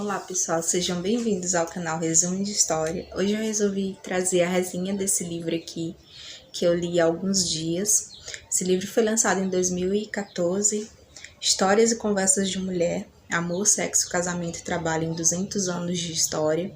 Olá pessoal, sejam bem-vindos ao canal Resumo de História. Hoje eu resolvi trazer a resenha desse livro aqui, que eu li há alguns dias. Esse livro foi lançado em 2014, Histórias e Conversas de Mulher, Amor, Sexo, Casamento e Trabalho em 200 anos de História.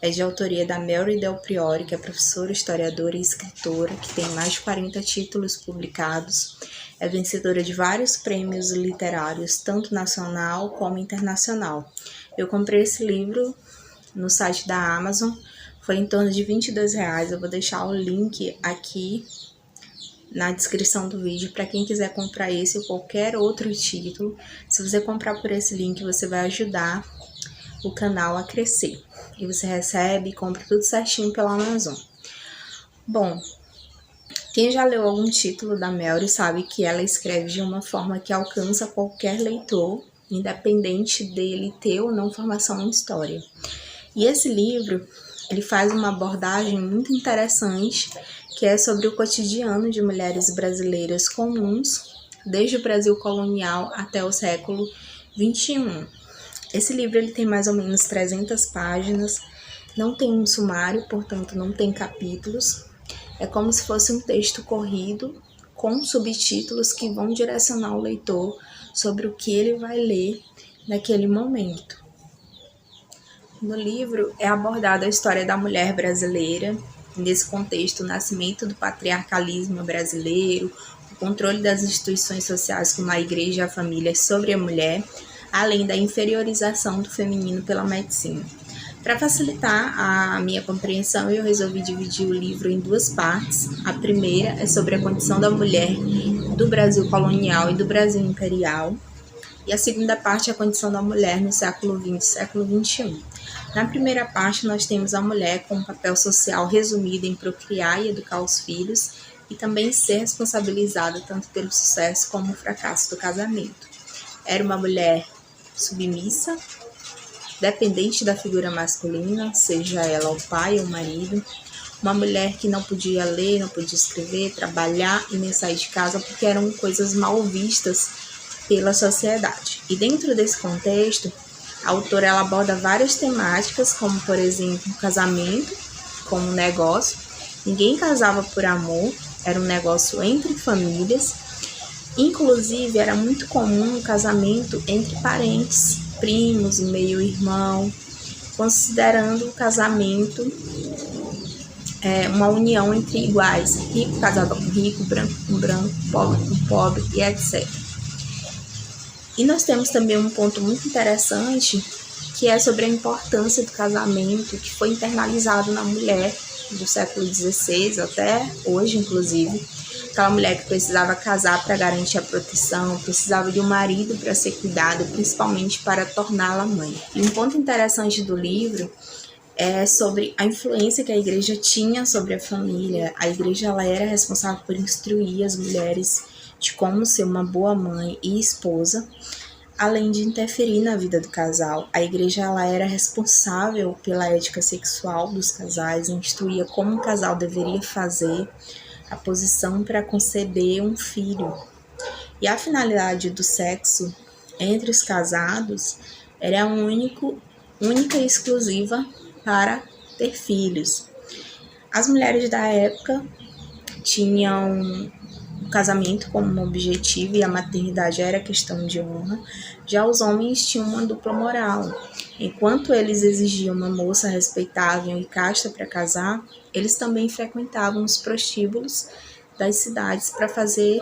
É de autoria da Mary Del Priore, que é professora, historiadora e escritora, que tem mais de 40 títulos publicados. É vencedora de vários prêmios literários, tanto nacional como internacional. Eu comprei esse livro no site da Amazon, foi em torno de R$ 22. Eu vou deixar o link aqui na descrição do vídeo para quem quiser comprar esse ou qualquer outro título. Se você comprar por esse link, você vai ajudar o canal a crescer. E você recebe e compra tudo certinho pela Amazon. Bom, quem já leu algum título da Mary sabe que ela escreve de uma forma que alcança qualquer leitor, independente dele ter ou não formação em história. E esse livro, ele faz uma abordagem muito interessante, que é sobre o cotidiano de mulheres brasileiras comuns, desde o Brasil colonial até o século XXI. Esse livro ele tem mais ou menos 300 páginas, não tem um sumário, portanto não tem capítulos. É como se fosse um texto corrido com subtítulos que vão direcionar o leitor sobre o que ele vai ler naquele momento. No livro é abordada a história da mulher brasileira, nesse contexto o nascimento do patriarcalismo brasileiro, o controle das instituições sociais como a igreja e a família sobre a mulher, além da inferiorização do feminino pela medicina. Para facilitar a minha compreensão, eu resolvi dividir o livro em duas partes. A primeira é sobre a condição da mulher do Brasil colonial e do Brasil imperial, e a segunda parte é a condição da mulher no século XX e século XXI. Na primeira parte, nós temos a mulher com um papel social resumido em procriar e educar os filhos, e também ser responsabilizada tanto pelo sucesso como o fracasso do casamento. Era uma mulher submissa, dependente da figura masculina, seja ela o pai ou o marido, uma mulher que não podia ler, não podia escrever, trabalhar e nem sair de casa porque eram coisas mal vistas pela sociedade. E dentro desse contexto, a autora ela aborda várias temáticas, como por exemplo, o casamento como negócio. Ninguém casava por amor, era um negócio entre famílias. Inclusive, era muito comum o casamento entre parentes, primos, meio-irmão, considerando o casamento uma união entre iguais. Rico casava com rico, branco com branco, pobre com pobre e etc. E nós temos também um ponto muito interessante, que é sobre a importância do casamento, que foi internalizado na mulher do século XVI até hoje, inclusive. Aquela mulher que precisava casar para garantir a proteção, precisava de um marido para ser cuidado, principalmente para torná-la mãe. E um ponto interessante do livro é sobre a influência que a igreja tinha sobre a família. A igreja ela era responsável por instruir as mulheres de como ser uma boa mãe e esposa, além de interferir na vida do casal. A igreja ela era responsável pela ética sexual dos casais, instruía como um casal deveria fazer, a posição para conceber um filho. E a finalidade do sexo entre os casados era única e exclusiva para ter filhos. As mulheres da época tinham o casamento como um objetivo e a maternidade era questão de honra. Já os homens tinham uma dupla moral. Enquanto eles exigiam uma moça respeitável e casta para casar, eles também frequentavam os prostíbulos das cidades para fazer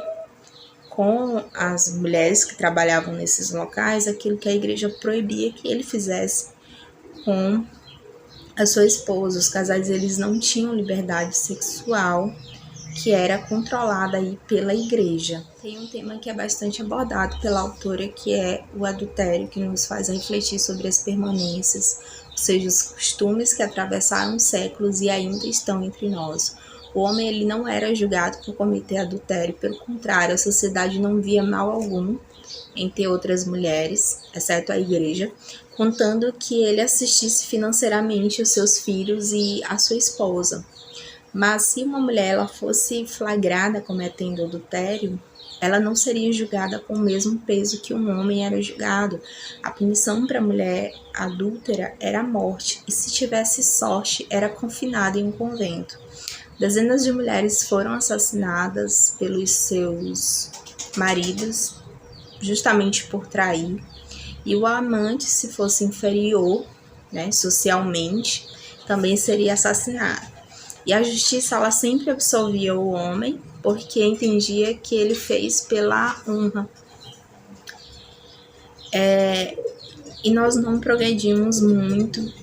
com as mulheres que trabalhavam nesses locais aquilo que a igreja proibia que ele fizesse com a sua esposa. Os casais eles não tinham liberdade sexual, que era controlada aí pela igreja. Tem um tema que é bastante abordado pela autora, que é o adultério, que nos faz refletir sobre as permanências, ou seja, os costumes que atravessaram séculos e ainda estão entre nós. O homem ele não era julgado por cometer adultério, pelo contrário, a sociedade não via mal algum em ter outras mulheres, exceto a igreja, contando que ele assistisse financeiramente os seus filhos e a sua esposa. Mas se uma mulher ela fosse flagrada cometendo adultério, ela não seria julgada com o mesmo peso que um homem era julgado. A punição para a mulher adúltera era a morte, e se tivesse sorte, era confinada em um convento. Dezenas de mulheres foram assassinadas pelos seus maridos, justamente por trair, e o amante, se fosse inferior, né, socialmente, também seria assassinado. E a justiça ela sempre absolvia o homem, porque entendia que ele fez pela honra. E nós não progredimos muito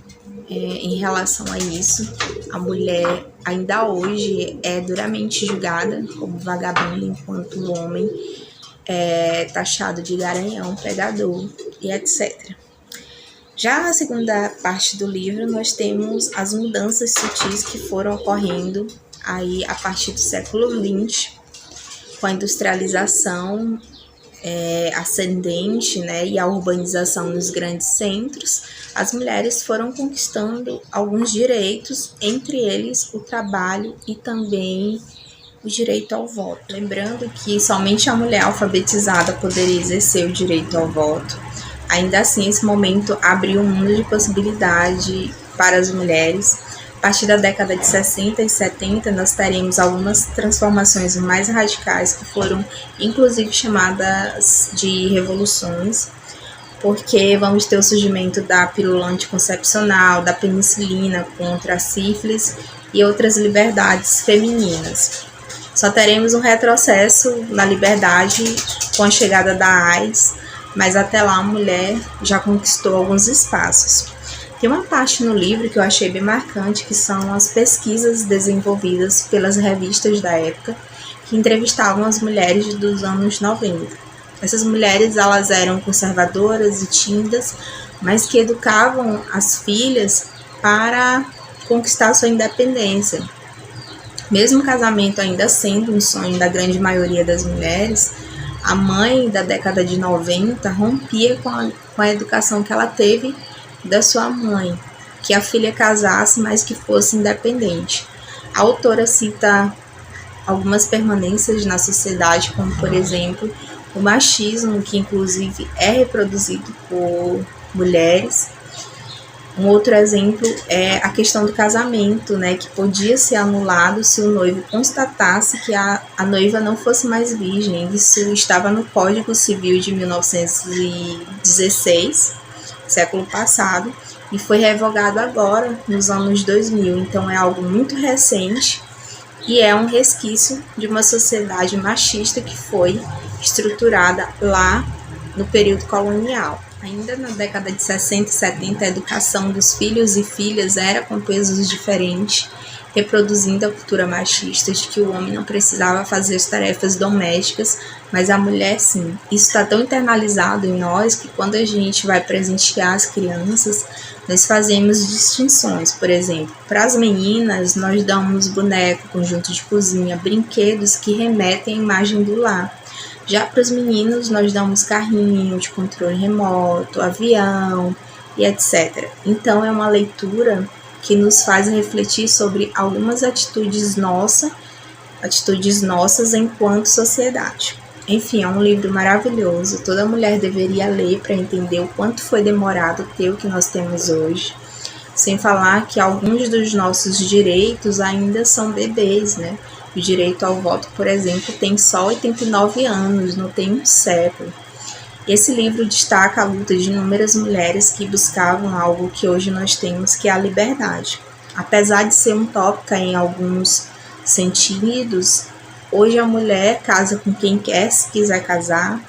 em relação a isso. A mulher ainda hoje é duramente julgada como vagabunda, enquanto o homem é taxado de garanhão, pregador e etc. Já na segunda parte do livro, nós temos as mudanças sutis que foram ocorrendo aí a partir do século XX, com a industrialização ascendente, né, e a urbanização nos grandes centros. As mulheres foram conquistando alguns direitos, entre eles o trabalho e também o direito ao voto. Lembrando que somente a mulher alfabetizada poderia exercer o direito ao voto. Ainda assim, esse momento abriu um mundo de possibilidade para as mulheres. A partir da década de 60 e 70, nós teremos algumas transformações mais radicais que foram, inclusive, chamadas de revoluções, porque vamos ter o surgimento da pílula anticoncepcional, da penicilina contra a sífilis e outras liberdades femininas. Só teremos um retrocesso na liberdade com a chegada da AIDS, mas até lá a mulher já conquistou alguns espaços. Tem uma parte no livro que eu achei bem marcante, que são as pesquisas desenvolvidas pelas revistas da época, que entrevistavam as mulheres dos anos 90. Essas mulheres elas eram conservadoras e tímidas, mas que educavam as filhas para conquistar sua independência. Mesmo o casamento ainda sendo um sonho da grande maioria das mulheres, a mãe da década de 90 rompia com a educação que ela teve da sua mãe, que a filha casasse, mas que fosse independente. A autora cita algumas permanências na sociedade, como, por exemplo, o machismo, que inclusive é reproduzido por mulheres. Um outro exemplo é a questão do casamento, né, que podia ser anulado se o noivo constatasse que a noiva não fosse mais virgem. Isso estava no Código Civil de 1916, século passado, e foi revogado agora, nos anos 2000. Então é algo muito recente e é um resquício de uma sociedade machista que foi estruturada lá no período colonial. Ainda na década de 60 e 70, a educação dos filhos e filhas era com pesos diferentes, reproduzindo a cultura machista de que o homem não precisava fazer as tarefas domésticas, mas a mulher sim. Isso está tão internalizado em nós que quando a gente vai presentear as crianças, nós fazemos distinções. Por exemplo, para as meninas, nós damos boneco, conjunto de cozinha, brinquedos que remetem à imagem do lar. Já para os meninos, nós damos carrinho de controle remoto, avião e etc. Então, é uma leitura que nos faz refletir sobre algumas atitudes nossas enquanto sociedade. Enfim, é um livro maravilhoso. Toda mulher deveria ler para entender o quanto foi demorado ter o que nós temos hoje. Sem falar que alguns dos nossos direitos ainda são bebês, né? O direito ao voto, por exemplo, tem só 89 anos, não tem um século. Esse livro destaca a luta de inúmeras mulheres que buscavam algo que hoje nós temos, que é a liberdade. Apesar de ser utópica em alguns sentidos, hoje a mulher casa com quem quer, se quiser casar.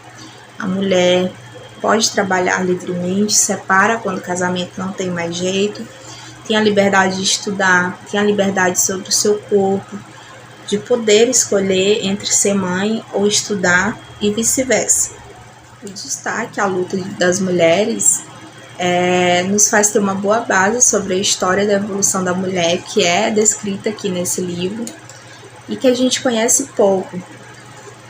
A mulher pode trabalhar livremente, separa quando o casamento não tem mais jeito. Tem a liberdade de estudar, tem a liberdade sobre o seu corpo, de poder escolher entre ser mãe ou estudar e vice-versa. O destaque à luta das mulheres nos faz ter uma boa base sobre a história da evolução da mulher, que é descrita aqui nesse livro e que a gente conhece pouco.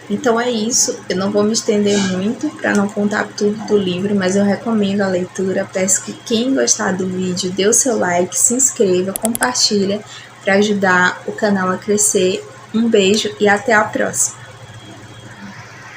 Então é isso, eu não vou me estender muito para não contar tudo do livro, mas eu recomendo a leitura. Peço que quem gostar do vídeo dê o seu like, se inscreva, compartilha para ajudar o canal a crescer. Um beijo e até a próxima!